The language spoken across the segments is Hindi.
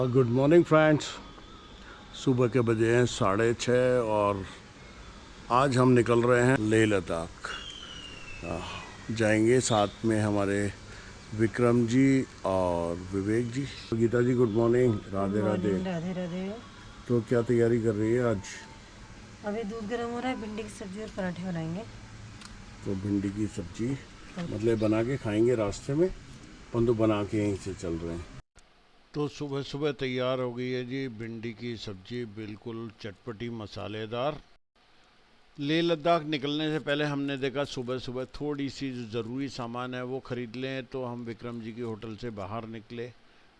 Good morning friends. सुबह के बजे हैं 6:30 और आज हम निकल रहे हैं लेह लद्दाख। जाएंगे साथ में हमारे विक्रम जी और Vivek ji. Geeta ji good morning. Good Radhe Radhe. Morning. Radhe Radhe. तो क्या तैयारी कर रही है आज? अभी दूध गर्म हो रहा है, भिंडी की सब्जी और पराठे बनाएंगे। तो भिंडी की सब्जी और मतलब बना के खाएंगे रास्ते में, अपन तो बना के यहीं से चल रहे हैं। तो सुबह सुबह तैयार हो गई है जी भिंडी की सब्जी, बिल्कुल चटपटी मसालेदार। लेह लद्दाख निकलने से पहले हमने देखा सुबह सुबह थोड़ी सी जो ज़रूरी सामान है वो ख़रीद लें, तो हम विक्रम जी की होटल से बाहर निकले।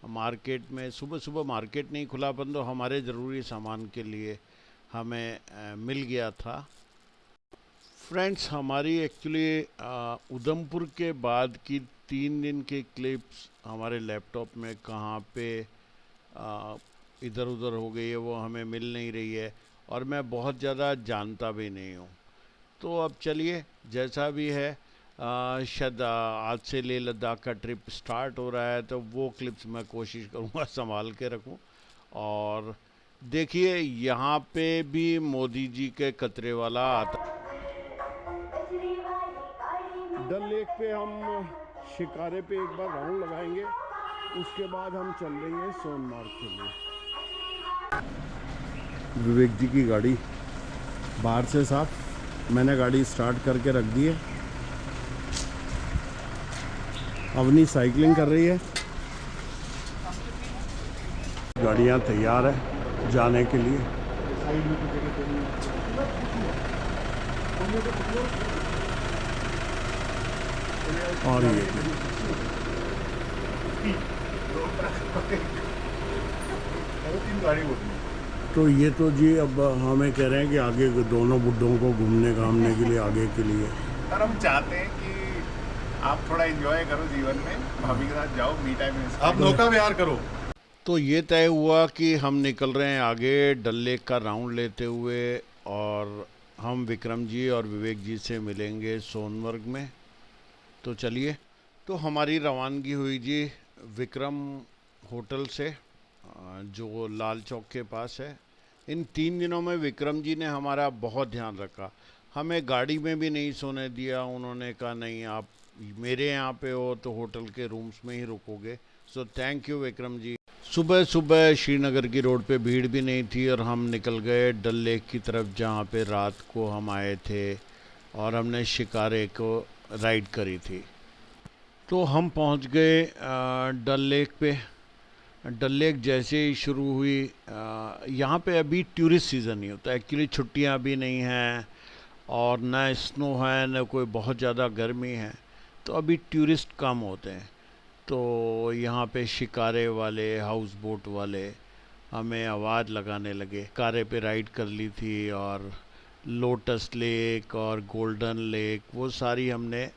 मार्केट में सुबह सुबह मार्केट नहीं खुला, अपन तो हमारे ज़रूरी सामान के लिए हमें मिल गया था। फ्रेंड्स, हमारी एक्चुअली उधमपुर के बाद की 3 दिन की क्लिप्स हमारे लैपटॉप में कहाँ पे इधर उधर हो गई है वो हमें मिल नहीं रही है, और मैं बहुत ज़्यादा जानता भी नहीं हूँ। तो अब चलिए जैसा भी है, शायद आज से लेह लद्दाख का ट्रिप स्टार्ट हो रहा है, तो वो क्लिप्स मैं कोशिश करूँगा संभाल के रखूँ। और देखिए यहाँ पे भी मोदी जी के कतरे वाला आता। डल लेक पे हम शिकारे पे एक बार राउंड लगाएंगे, उसके बाद हम चल देंगे सोनमार्ग के लिए। विवेक जी की गाड़ी बाहर से साफ, मैंने गाड़ी स्टार्ट करके रख दी है। अवनी साइकिलिंग कर रही है। गाड़ियाँ तैयार है जाने के लिए। और ये तो ये तो जी अब हमें कह रहे हैं कि आगे दोनों बुड्ढों को घूमने घामने के लिए आगे के लिए। सर हम चाहते हैं कि आप थोड़ा एंजॉय करो जीवन में, भाभी के साथ जाओ, मी टाइम आप नौका विहार करो। तो ये तय हुआ कि हम निकल रहे हैं आगे डल लेक का राउंड लेते हुए, और हम विक्रम जी और विवेक जी से मिलेंगे सोनमर्ग में। तो चलिए, तो हमारी रवानगी हुई जी विक्रम होटल से, जो लाल चौक के पास है। इन 3 दिनों में विक्रम जी ने हमारा बहुत ध्यान रखा, हमें गाड़ी में भी नहीं सोने दिया। उन्होंने कहा नहीं, आप मेरे यहाँ पे हो तो होटल के रूम्स में ही रुकोगे। So thank you Vikram ji. सुबह सुबह श्रीनगर की रोड पे भीड़ भी नहीं थी और हम निकल गए डल लेक की तरफ, जहाँ पे रात को हम आए थे और हमने शिकारे को राइड करी थी। तो हम पहुँच गए डल लेक पे। डल लेक जैसे ही शुरू हुई, यहाँ पे अभी टूरिस्ट सीज़न नहीं होता, एक्चुअली छुट्टियाँ भी नहीं हैं और ना स्नो है ना कोई बहुत ज़्यादा गर्मी है, तो अभी टूरिस्ट कम होते हैं। तो यहाँ पे शिकारे वाले, हाउस बोट वाले हमें आवाज़ लगाने लगे। शिकारे पे राइड कर ली थी और लोटस लेक और गोल्डन लेक वो सारी हमने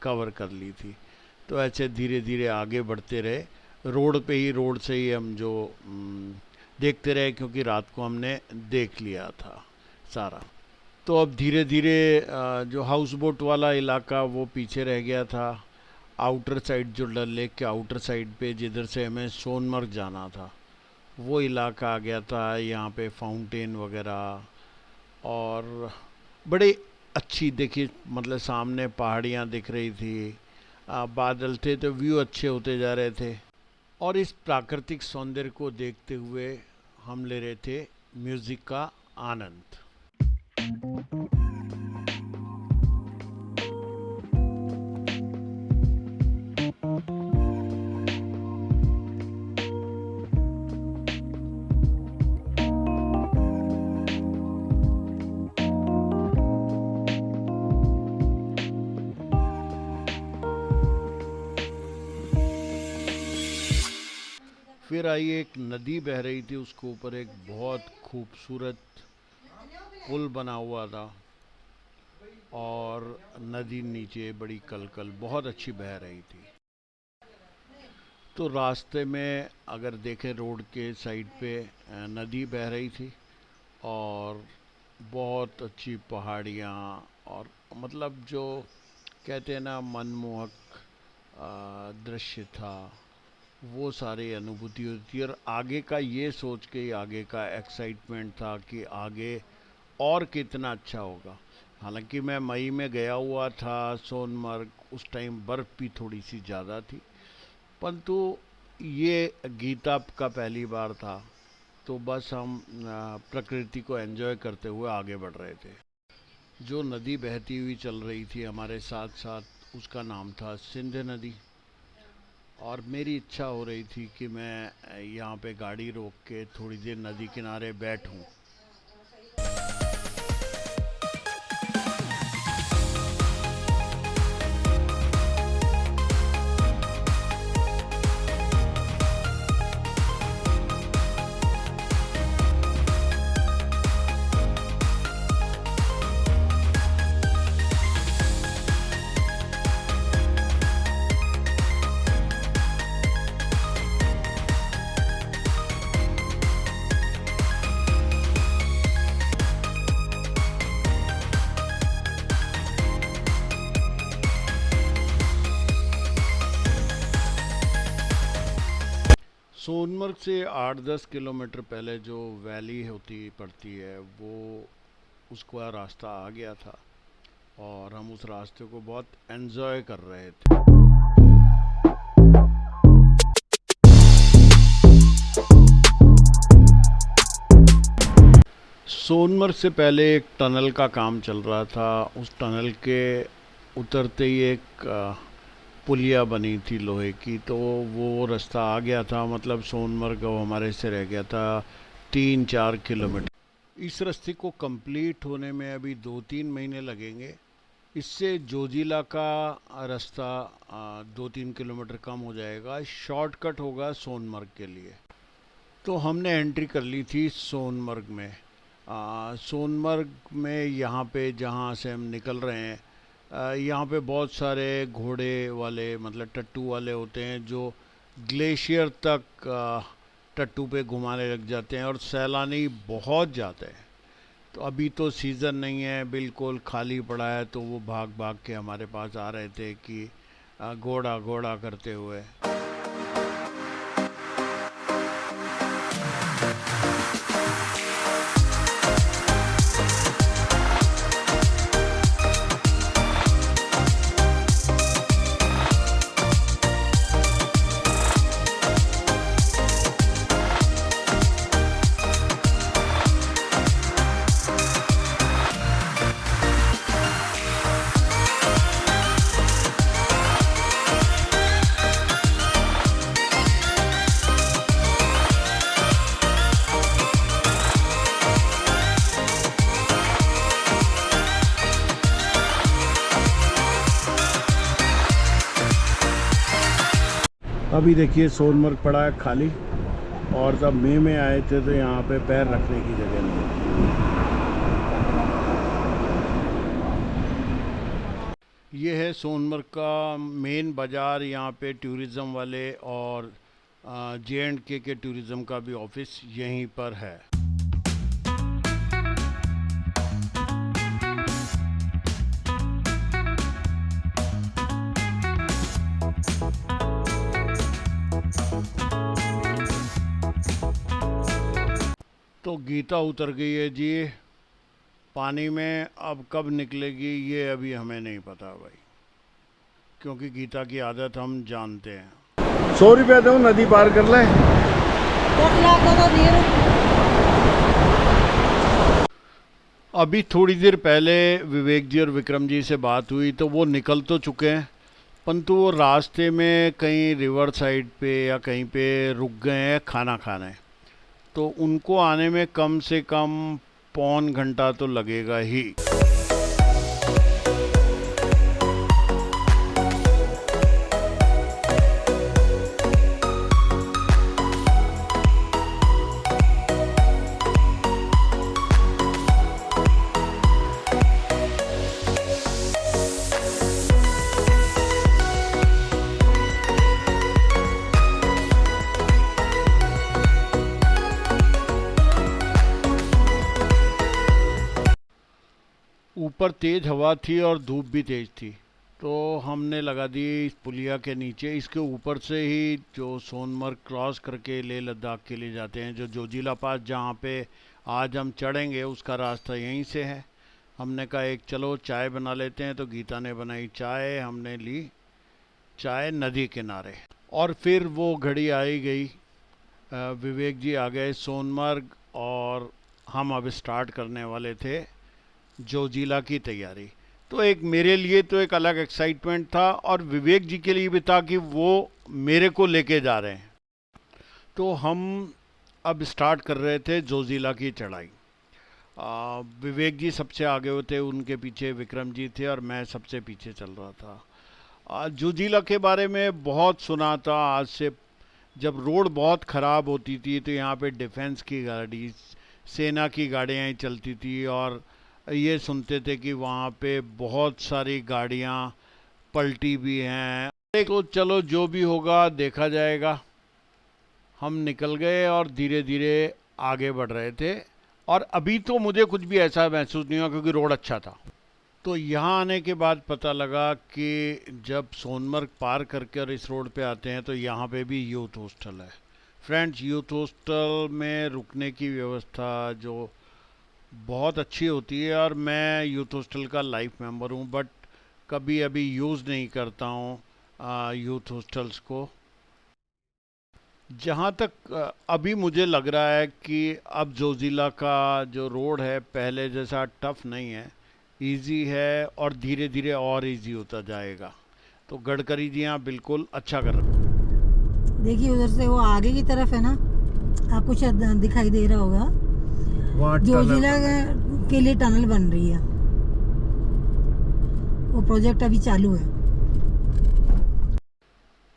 कवर कर ली थी। तो ऐसे धीरे धीरे आगे बढ़ते रहे, रोड से ही हम जो देखते रहे, क्योंकि रात को हमने देख लिया था सारा। तो अब धीरे धीरे जो हाउस बोट वाला इलाका वो पीछे रह गया था। आउटर साइड, जो डल लेक के आउटर साइड पे जिधर से हमें सोनमर्ग जाना था, वो इलाका आ गया था। यहाँ पे फाउंटेन वगैरह और बड़ी अच्छी, देखिए मतलब सामने पहाड़ियाँ दिख रही थी, बादल थे, तो व्यू अच्छे होते जा रहे थे। और इस प्राकृतिक सौंदर्य को देखते हुए हम ले रहे थे म्यूज़िक का आनंद। फिर आई एक नदी बह रही थी, उसके ऊपर एक बहुत खूबसूरत पुल बना हुआ था और नदी नीचे बड़ी कलकल बहुत अच्छी बह रही थी। तो रास्ते में अगर देखें, रोड के साइड पे नदी बह रही थी और बहुत अच्छी पहाड़ियाँ, और मतलब जो कहते हैं ना मनमोहक दृश्य था। वो सारी अनुभूति होती है। और आगे का ये सोच के ही आगे का एक्साइटमेंट था कि आगे और कितना अच्छा होगा। हालांकि मैं मई में गया हुआ था सोनमर्ग, उस टाइम बर्फ़ भी थोड़ी सी ज़्यादा थी, परंतु ये गीता का पहली बार था, तो बस हम प्रकृति को एंजॉय करते हुए आगे बढ़ रहे थे। जो नदी बहती हुई चल रही थी हमारे साथ साथ, उसका नाम था सिंध नदी। और मेरी इच्छा हो रही थी कि मैं यहाँ पे गाड़ी रोक के थोड़ी देर नदी किनारे बैठूं। सोनमर्ग से 8-10 किलोमीटर पहले जो वैली होती पड़ती है, वो उसका रास्ता आ गया था और हम उस रास्ते को बहुत एंजॉय कर रहे थे। सोनमर्ग से पहले एक टनल का काम चल रहा था। उस टनल के उतरते ही एक पुलिया बनी थी लोहे की, तो वो रास्ता आ गया था। मतलब सोनमर्ग हमारे से रह गया था 3-4 किलोमीटर। इस रास्ते को कंप्लीट होने में अभी 2-3 महीने लगेंगे। इससे जोजिला का रास्ता 2-3 किलोमीटर कम हो जाएगा, शॉर्टकट होगा सोनमर्ग के लिए। तो हमने एंट्री कर ली थी सोनमर्ग में। सोनमर्ग में यहाँ पे जहाँ से हम निकल रहे हैं, यहाँ पे बहुत सारे घोड़े वाले, मतलब टट्टू वाले होते हैं, जो ग्लेशियर तक टट्टू पे घुमाने लग जाते हैं और सैलानी बहुत जाते हैं। तो अभी तो सीज़न नहीं है, बिल्कुल खाली पड़ा है, तो वो भाग भाग के हमारे पास आ रहे थे कि घोड़ा घोड़ा करते हुए। अभी देखिए सोनमर्ग पड़ा है खाली, और जब मई में आए थे तो यहाँ पे पैर रखने की जगह नहीं। ये है सोनमर्ग का मेन बाज़ार। यहाँ पे टूरिज़्म वाले और J&K के टूरिज़्म का भी ऑफिस यहीं पर है। तो गीता उतर गई है जी पानी में। अब कब निकलेगी ये अभी हमें नहीं पता भाई, क्योंकि गीता की आदत हम जानते हैं। 100 रुपया दो, नदी पार कर ले। अभी थोड़ी देर पहले विवेक जी और विक्रम जी से बात हुई, तो वो निकल तो चुके हैं, परंतु वो रास्ते में कहीं रिवर साइड पे या कहीं पे रुक गए हैं खाना खाने। तो उनको आने में कम से कम पौन घंटा तो लगेगा ही। ऊपर तेज हवा थी और धूप भी तेज थी, तो हमने लगा दी इस पुलिया के नीचे, इसके ऊपर से ही जो सोनमर्ग क्रॉस करके लेह लद्दाख के लिए जाते हैं, जो जोजिला पास जहाँ पे आज हम चढ़ेंगे उसका रास्ता यहीं से है। हमने कहा एक चलो चाय बना लेते हैं, तो गीता ने बनाई चाय, हमने ली चाय नदी किनारे। और फिर वो घड़ी आई गई, विवेक जी आ गए सोनमर्ग, और हम अब स्टार्ट करने वाले थे जोजिला की तैयारी। तो एक मेरे लिए तो एक अलग एक्साइटमेंट था, और विवेक जी के लिए भी था कि वो मेरे को लेके जा रहे हैं। तो हम अब स्टार्ट कर रहे थे जोजिला की चढ़ाई। विवेक जी सबसे आगे होते, उनके पीछे विक्रम जी थे, और मैं सबसे पीछे चल रहा था। जोजिला के बारे में बहुत सुना था आज से। जब रोड बहुत ख़राब होती थी तो यहाँ पे डिफेंस की गाड़ी, सेना की गाड़ियाँ ही चलती थी, और ये सुनते थे कि वहाँ पे बहुत सारी गाड़ियाँ पलटी भी हैं। तो चलो जो भी होगा देखा जाएगा। हम निकल गए और धीरे धीरे आगे बढ़ रहे थे, और अभी तो मुझे कुछ भी ऐसा महसूस नहीं हुआ क्योंकि रोड अच्छा था। तो यहाँ आने के बाद पता लगा कि जब सोनमर्ग पार करके और इस रोड पे आते हैं तो यहाँ पे भी यूथ हॉस्टल है। फ्रेंड्स, यूथ हॉस्टल में रुकने की व्यवस्था जो बहुत अच्छी होती है, और मैं यूथ हॉस्टल का लाइफ मेंबर हूँ, बट कभी अभी यूज़ नहीं करता हूँ यूथ हॉस्टल्स को। जहाँ तक अभी मुझे लग रहा है कि अब जोजिला का जो रोड है पहले जैसा टफ नहीं है, इजी है, और धीरे धीरे और इजी होता जाएगा। तो गडकरी जी यहाँ बिल्कुल अच्छा कर रहे हैं। देखिए उधर से वो आगे की तरफ है ना, आपको शायद दिखाई दे रहा होगा, जोजिला के लिए टनल बन रही है, वो प्रोजेक्ट अभी चालू है।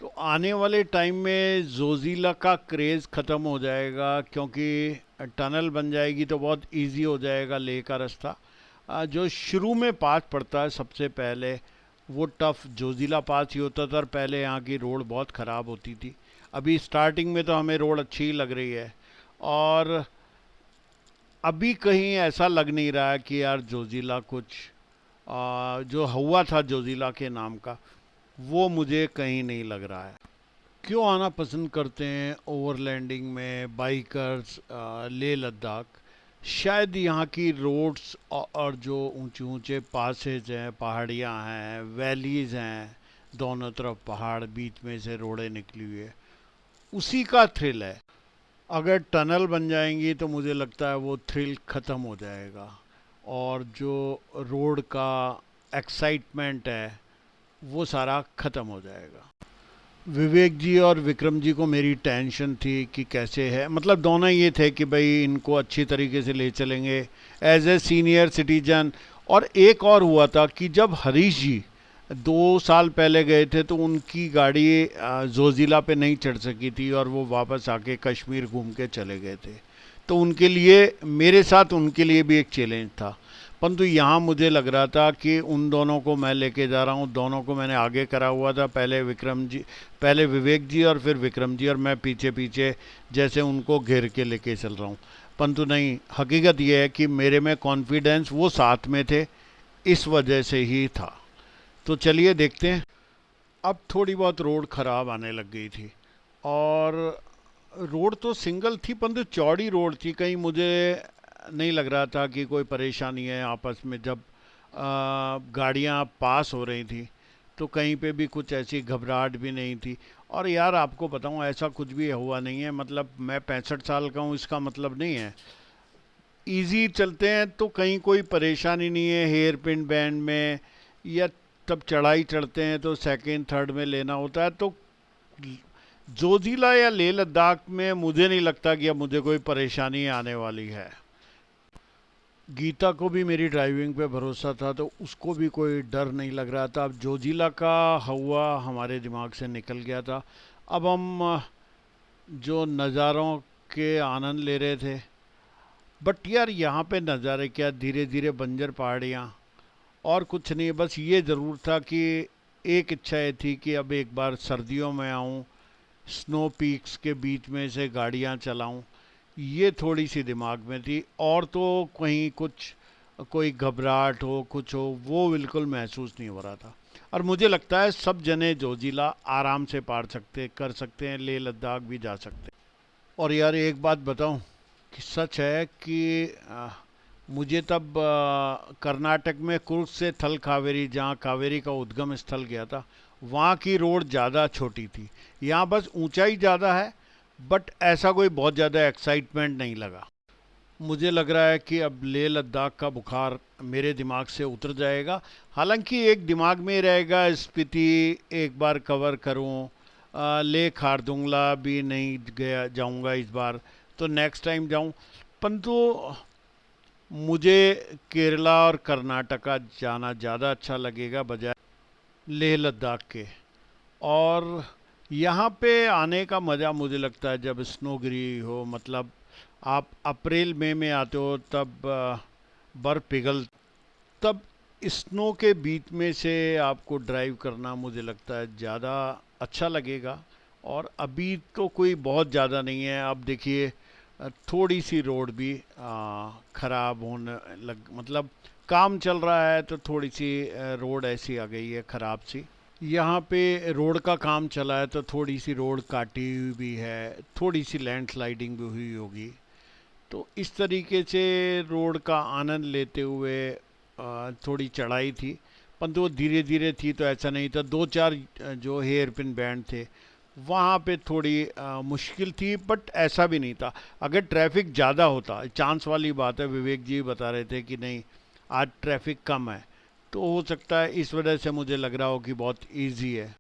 तो आने वाले टाइम में जोजिला का क्रेज़ ख़त्म हो जाएगा, क्योंकि टनल बन जाएगी तो बहुत इजी हो जाएगा लेह का रास्ता। जो शुरू में पास पड़ता है सबसे पहले, वो टफ जोजिला पास ही होता था, और पहले यहाँ की रोड बहुत ख़राब होती थी। अभी स्टार्टिंग में तो हमें रोड अच्छी ही लग रही है, और अभी कहीं ऐसा लग नहीं रहा है कि यार जोजिला कुछ जो हुआ था जोजिला के नाम का, वो मुझे कहीं नहीं लग रहा है। क्यों आना पसंद करते हैं ओवरलैंडिंग में बाइकर्स लेह लद्दाख? शायद यहाँ की रोड्स और जो ऊंचे ऊंचे पासेज हैं, पहाड़ियाँ हैं, वैलीज़ हैं, दोनों तरफ पहाड़, बीच में से रोडें निकली हुई है, उसी का थ्रिल है। अगर टनल बन जाएंगी तो मुझे लगता है वो थ्रिल ख़त्म हो जाएगा, और जो रोड का एक्साइटमेंट है वो सारा ख़त्म हो जाएगा। विवेक जी और विक्रम जी को मेरी टेंशन थी कि कैसे है, मतलब दोनों ये थे कि भाई इनको अच्छी तरीके से ले चलेंगे एज ए सीनियर सिटीजन। और एक और हुआ था कि जब हरीश जी 2 साल पहले गए थे तो उनकी गाड़ी जोजिला पे नहीं चढ़ सकी थी, और वो वापस आके कश्मीर घूम के चले गए थे। तो उनके लिए, मेरे साथ उनके लिए भी एक चैलेंज था। परंतु यहाँ मुझे लग रहा था कि उन दोनों को मैं लेके जा रहा हूँ, दोनों को मैंने आगे करा हुआ था, पहले विवेक जी और फिर विक्रम जी, और मैं पीछे पीछे जैसे उनको घेर के लेके चल रहा हूँ। परंतु नहीं, हकीकत यह है कि मेरे में कॉन्फिडेंस, वो साथ में थे, इस वजह से ही था। तो चलिए देखते हैं। अब थोड़ी बहुत रोड ख़राब आने लग गई थी, और रोड तो सिंगल थी परंतु चौड़ी रोड थी। कहीं मुझे नहीं लग रहा था कि कोई परेशानी है आपस में। जब गाड़ियाँ पास हो रही थी तो कहीं पे भी कुछ ऐसी घबराहट भी नहीं थी। और यार आपको बताऊँ, ऐसा कुछ भी हुआ नहीं है, मतलब मैं 65 साल का हूँ इसका मतलब नहीं है। इजी चलते हैं तो कहीं कोई परेशानी नहीं है हेयर पिन बैंड में, या तब चढ़ाई चढ़ते हैं तो सेकंड थर्ड में लेना होता है। तो जोजिला या लेह लद्दाख में मुझे नहीं लगता कि अब मुझे कोई परेशानी आने वाली है। गीता को भी मेरी ड्राइविंग पे भरोसा था, तो उसको भी कोई डर नहीं लग रहा था। अब जोजिला का हवा हमारे दिमाग से निकल गया था। अब हम जो नज़ारों के आनंद ले रहे थे, बट यार यहाँ पे नज़ारे क्या, धीरे धीरे बंजर पहाड़ियाँ, और कुछ नहीं। बस ये ज़रूर था कि एक इच्छा ये थी कि अब एक बार सर्दियों में आऊँ, स्नो पीक्स के बीच में से गाड़ियाँ चलाऊँ, ये थोड़ी सी दिमाग में थी। और तो कहीं कुछ कोई घबराहट हो, कुछ हो, वो बिल्कुल महसूस नहीं हो रहा था। और मुझे लगता है सब जने जोजिला आराम से कर सकते हैं, लेह लद्दाख भी जा सकते हैं। और यार एक बात बताऊं कि सच है कि मुझे तब कर्नाटक में कुर्ग से थल कावेरी, जहाँ कावेरी का उद्गम स्थल गया था, वहाँ की रोड ज़्यादा छोटी थी। यहाँ बस ऊंचाई ज़्यादा है, बट ऐसा कोई बहुत ज़्यादा एक्साइटमेंट नहीं लगा। मुझे लग रहा है कि अब लेह लद्दाख का बुखार मेरे दिमाग से उतर जाएगा। हालांकि एक दिमाग में रहेगा स्पीति एक बार कवर करूं, लेह खारदुंगला भी नहीं गया जाऊंगा इस बार, तो नेक्स्ट टाइम जाऊं। परंतु मुझे केरला और कर्नाटका जाना ज़्यादा अच्छा लगेगा बजाय लेह लद्दाख के। और यहाँ पे आने का मज़ा मुझे लगता है जब स्नोगिरी हो, मतलब आप अप्रैल मई में आते हो तब बर्फ़ पिघल, तब स्नो के बीच में से आपको ड्राइव करना मुझे लगता है ज़्यादा अच्छा लगेगा। और अभी तो कोई बहुत ज़्यादा नहीं है। अब देखिए थोड़ी सी रोड भी ख़राब होने मतलब काम चल रहा है तो थोड़ी सी रोड ऐसी आ गई है ख़राब सी। यहाँ पे रोड का काम चला है तो थोड़ी सी रोड काटी हुई भी है, थोड़ी सी लैंडस्लाइडिंग भी हुई होगी। तो इस तरीके से रोड का आनंद लेते हुए थोड़ी चढ़ाई थी, परंतु वो धीरे धीरे थी, तो ऐसा नहीं था। दो चार जो हेयर पिन बैंड थे वहाँ पे थोड़ी मुश्किल थी, बट ऐसा भी नहीं था। अगर ट्रैफिक ज़्यादा होता, चांस वाली बात है, विवेक जी बता रहे थे कि नहीं आज ट्रैफिक कम है, तो हो सकता है इस वजह से मुझे लग रहा हो कि बहुत इजी है।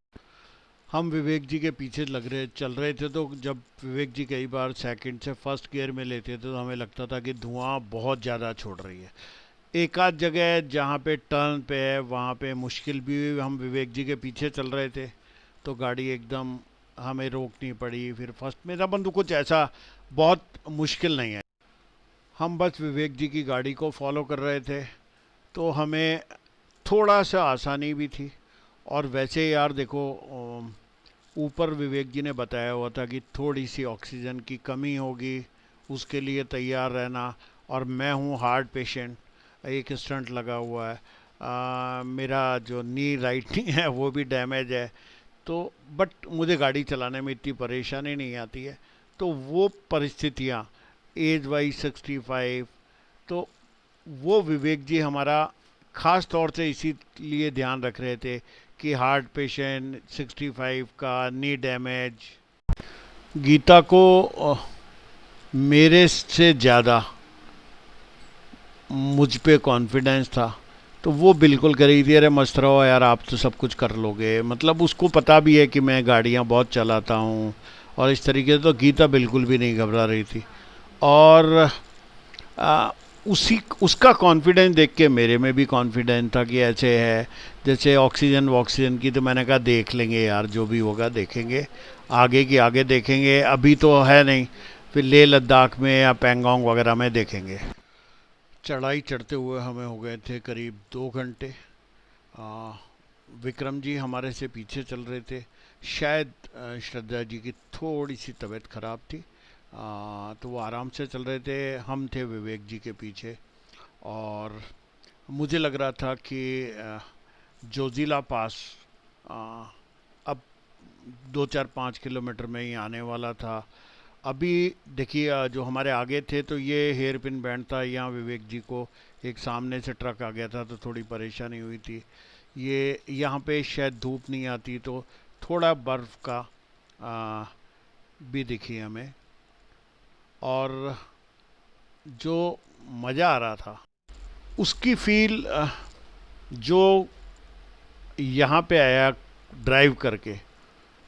हम विवेक जी के पीछे चल रहे थे, तो जब विवेक जी कई बार सेकंड से फर्स्ट गियर में लेते थे तो हमें लगता था कि धुआं बहुत ज़्यादा छोड़ रही है। एक आध जगह जहाँ पे टर्न पे है वहाँ पे मुश्किल भी हुई, हम विवेक जी के पीछे चल रहे थे तो गाड़ी एकदम हमें रोकनी पड़ी। फिर फर्स्ट में था, परंतु कुछ ऐसा बहुत मुश्किल नहीं है। हम बस विवेक जी की गाड़ी को फॉलो कर रहे थे तो हमें थोड़ा सा आसानी भी थी। और वैसे यार देखो, ऊपर विवेक जी ने बताया हुआ था कि थोड़ी सी ऑक्सीजन की कमी होगी, उसके लिए तैयार रहना। और मैं हूँ हार्ट पेशेंट, एक स्टंट लगा हुआ है, मेरा जो नी राइट नी है वो भी डैमेज है, तो बट मुझे गाड़ी चलाने में इतनी परेशानी नहीं आती है। तो वो परिस्थितियाँ, एज वाइज 65, तो वो विवेक जी हमारा ख़ास तौर से इसीलिए ध्यान रख रहे थे कि हार्ट पेशेंट, 65 का, नी डैमेज। गीता को मेरे से ज़्यादा मुझ पे कॉन्फिडेंस था, तो वो बिल्कुल कर रही थी, अरे मस्त रहो यार आप तो सब कुछ कर लोगे। मतलब उसको पता भी है कि मैं गाड़ियाँ बहुत चलाता हूँ और इस तरीके से। तो गीता बिल्कुल भी नहीं घबरा रही थी। और उसका कॉन्फिडेंस देख के मेरे में भी कॉन्फिडेंस था कि ऐसे है। जैसे ऑक्सीजन की तो मैंने कहा देख लेंगे यार, जो भी होगा देखेंगे, आगे की आगे देखेंगे, अभी तो है नहीं, फिर लेह लद्दाख में या पैंगोंग वगैरह में देखेंगे। चढ़ाई चढ़ते हुए हमें हो गए थे करीब 2 घंटे। विक्रम जी हमारे से पीछे चल रहे थे, शायद श्रद्धा जी की थोड़ी सी तबीयत ख़राब थी, तो वो आराम से चल रहे थे। हम थे विवेक जी के पीछे और मुझे लग रहा था कि जोजिला पास अब 2-4-5 किलोमीटर में ही आने वाला था। अभी देखिए जो हमारे आगे थे तो ये हेयर पिन बैंड था, यहाँ विवेक जी को एक सामने से ट्रक आ गया था तो थोड़ी परेशानी हुई थी। ये यहाँ पे शायद धूप नहीं आती तो थोड़ा बर्फ़ का भी दिखी हमें। और जो मज़ा आ रहा था उसकी फील जो यहाँ पे आया ड्राइव करके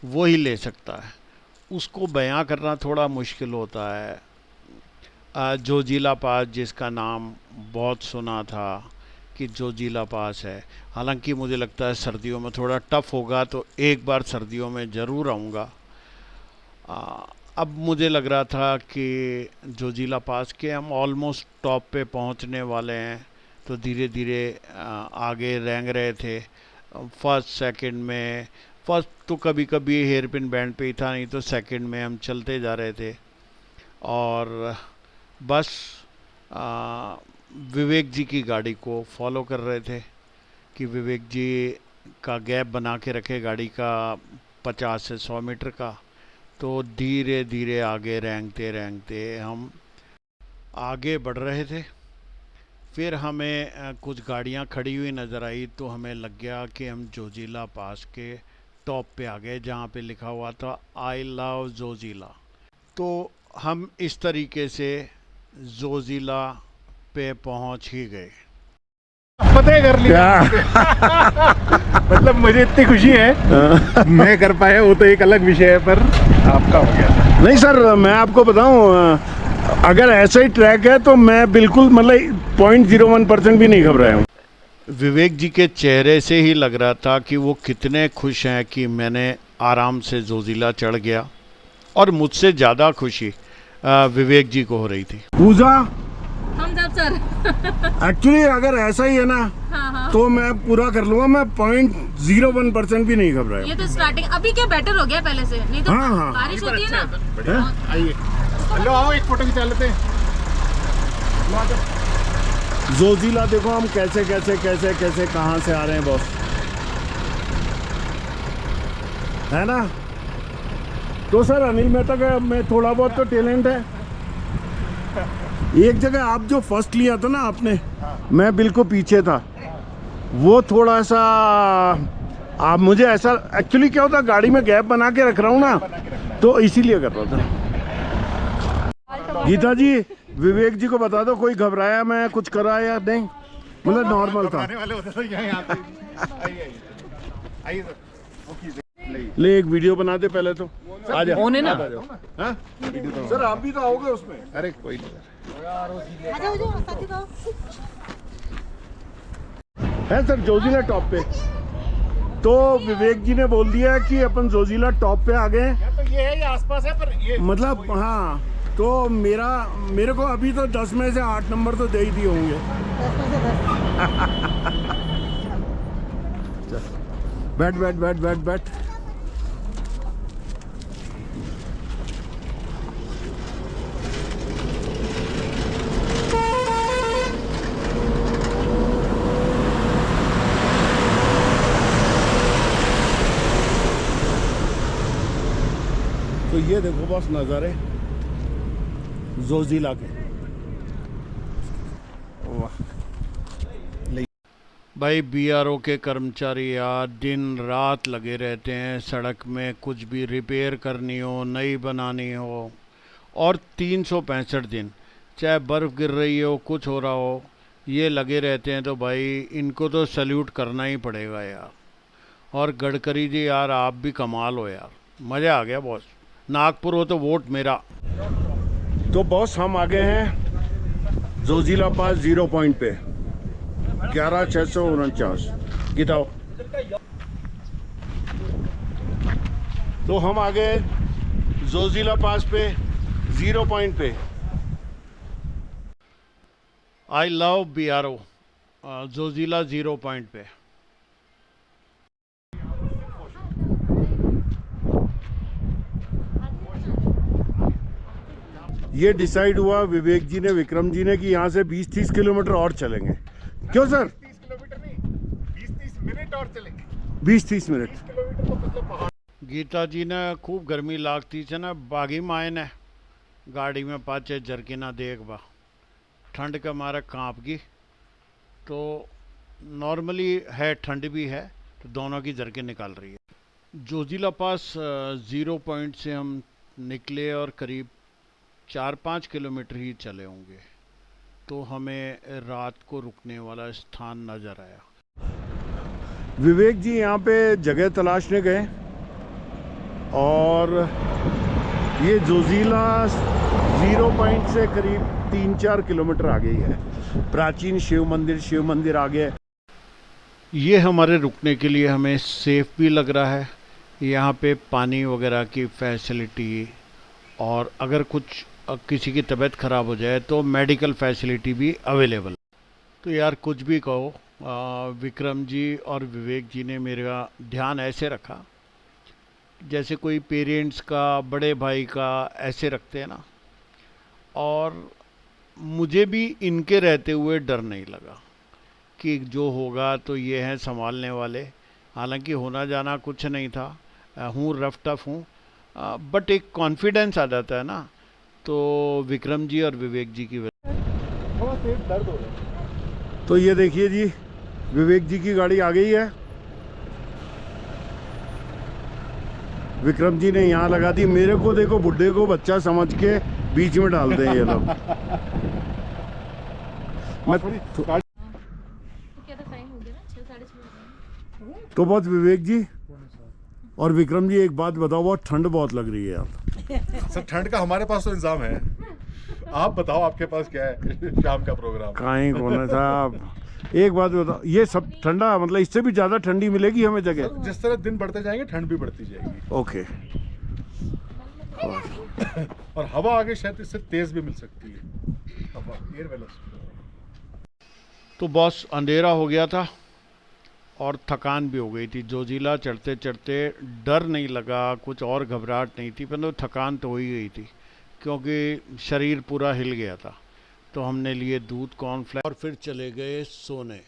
वो ही ले सकता है, उसको बयां करना थोड़ा मुश्किल होता है। जोजिला पास, जिसका नाम बहुत सुना था कि जोजिला पास है, हालांकि मुझे लगता है सर्दियों में थोड़ा टफ होगा, तो एक बार सर्दियों में ज़रूर आऊँगा। अब मुझे लग रहा था कि जोजिला पास के हम ऑलमोस्ट टॉप पे पहुंचने वाले हैं, तो धीरे धीरे आगे रेंग रहे थे। फर्स्ट सेकंड में, फर्स्ट तो कभी कभी हेयर पिन बैंड पे ही था, नहीं तो सेकंड में हम चलते जा रहे थे। और बस विवेक जी की गाड़ी को फॉलो कर रहे थे कि विवेक जी का गैप बना के रखे गाड़ी का 50 से 100 मीटर का। तो धीरे धीरे आगे रेंगते रेंगते हम आगे बढ़ रहे थे। फिर हमें कुछ गाड़ियां खड़ी हुई नज़र आई, तो हमें लग गया कि हम जोजिला पास के टॉप पे आ गए, जहाँ पे लिखा हुआ था आई लव जोजिला। तो हम इस तरीके से जोजिला पे पहुंच ही गए। फतेह कर लिया। मतलब मुझे इतनी खुशी है मैं कर पाया, वो तो एक अलग विषय है, पर आपका हो गया। नहीं सर, मैं आपको बताऊं, अगर ऐसा ही ट्रैक है तो मैं बिल्कुल मतलब 0.01% भी नहीं घबराया हूँ। विवेक जी के चेहरे से ही लग रहा था कि वो कितने खुश हैं कि मैंने आराम से जोजिला चढ़ गया, और मुझसे ज़्यादा खुशी विवेक जी को हो रही थी। पूजा, हम जब सर एक्चुअली अगर ऐसा ही है ना, हाँ। तो मैं पूरा कर लूंगा। मैं 0.01% भी नहीं घबराया। ये तो स्टार्टिंग, अभी क्या बेटर हो गया पहले से, नहीं तो हाँ। बारिश होती है ना। बढ़िया। आइए, लो आओ एक फोटो खिंचा लेते हैं। जोजिला देखो हम कैसे कैसे कैसे कैसे कहाँ से आ रहे हैं बॉस, है ना। तो सर अनिल मेहता का में थोड़ा बहुत तो टैलेंट है। एक जगह आप जो फर्स्ट लिया था ना आपने, मैं बिल्कुल पीछे था, वो थोड़ा सा आप मुझे ऐसा, एक्चुअली क्या होता, गाड़ी में गैप बना के रख रहा हूँ ना, तो इसीलिए कर रहा था। गीता जी, विवेक जी को बता दो कोई घबराया मैं कुछ करा या नहीं, मतलब नॉर्मल था। आने वाले होते तो यहाँ पे। आइए आइए सर, वो कीजिए। ले एक वीडियो बना दे पहले तो। आ जा, ओन है ना? हाँ? सर आप भी तो आओगे उसमें। अरे कोई नहीं है सर जोजिला टॉप पे। तो विवेक जी ने बोल दिया कि अपन जोजिला टॉप पे आ गए। तो ये है, ये आसपास है, पर ये मतलब हाँ, तो मेरे को अभी तो 10 में से 8 नंबर तो दे ही दिए होंगे। बैठ बैठ बैठ बैठ बैठ। तो ये देखो बस नज़ारे जोजिला के। वाह भाई, बीआरओ के कर्मचारी यार दिन रात लगे रहते हैं सड़क में, कुछ भी रिपेयर करनी हो, नई बनानी हो, और 365 दिन चाहे बर्फ़ गिर रही हो, कुछ हो रहा हो, ये लगे रहते हैं। तो भाई इनको तो सल्यूट करना ही पड़ेगा यार। और गडकरी जी यार, आप भी कमाल हो यार, मज़ा आ गया बॉस। नागपुर हो तो वोट मेरा। तो बॉस हम आ गए हैं जोजिला पास 0 पॉइंट पे, 11,649 गिताओ। तो हम आ गए जोजिला पास पे 0 पॉइंट पे। I love BRO, Zoji La 0 point पे। ये डिसाइड हुआ विवेक जी ने, विक्रम जी ने, कि यहाँ से 20-30 किलोमीटर और चलेंगे। क्यों सर? 30 किलोमीटर नहीं, 20-30 मिनट और चलेंगे। 20-30 मिनट। 30 किलोमीटर तो मतलब पहाड़। गीता जी ने खूब गर्मी लागती है ना, बागी माए ने गाड़ी में पाचे जरकी ना देख बा, ठंड के मारे कांप गई। तो नॉर्मली है, ठंड भी है, तो दोनों की जरके निकाल रही है। जोजिला पास 0 पॉइंट से हम निकले और करीब 4-5 किलोमीटर ही चले होंगे, तो हमें रात को रुकने वाला स्थान नज़र आया। विवेक जी यहाँ पे जगह तलाशने गए, और ये जोजिला 0 पॉइंट से करीब 3-4 किलोमीटर आगे ही है। प्राचीन शिव मंदिर आगे। ये हमारे रुकने के लिए हमें सेफ भी लग रहा है। यहाँ पे पानी वगैरह की फैसिलिटी, और अगर कुछ किसी की तबीयत ख़राब हो जाए तो मेडिकल फैसिलिटी भी अवेलेबल। तो यार कुछ भी कहो, विक्रम जी और विवेक जी ने मेरा ध्यान ऐसे रखा जैसे कोई पेरेंट्स का, बड़े भाई का ऐसे रखते हैं ना, और मुझे भी इनके रहते हुए डर नहीं लगा कि जो होगा तो ये हैं संभालने वाले, हालांकि होना जाना कुछ नहीं था, हूँ रफ टफ हूँ, बट एक कॉन्फिडेंस आ जाता है ना, तो विक्रम जी और विवेक जी की वजह। थोड़ा पेट दर्द हो रहा है। तो ये देखिए जी, विवेक जी की गाड़ी आ गई है। विक्रम जी ने यहाँ लगा दी, मेरे को देखो बुड्ढे को बच्चा समझ के बीच में डाल दें ये लोग। मैं तो बहुत विवेक जी और विक्रम जी, एक बात बताओ, बहुत ठंड बहुत लग रही है यहाँ। सर ठंड का हमारे पास तो इंतजाम है, आप बताओ आपके पास क्या है शाम का प्रोग्राम? कहीं कौन है साहब, एक बात बताओ, ये सब ठंडा मतलब इससे भी ज्यादा ठंडी मिलेगी हमें जगह? जिस तरह दिन बढ़ते जाएंगे ठंड भी बढ़ती जाएगी। ओके। और हवा आगे शायद इससे तेज भी मिल सकती है, हवा एयर वेलोसिटी। तो बॉस अंधेरा हो गया था और थकान भी हो गई थी। जोजिला चढ़ते चढ़ते डर नहीं लगा, कुछ और घबराहट नहीं थी, परंतु थकान तो हो ही गई थी क्योंकि शरीर पूरा हिल गया था। तो हमने लिए दूध कॉर्नफ्लेक्स और फिर चले गए सोने।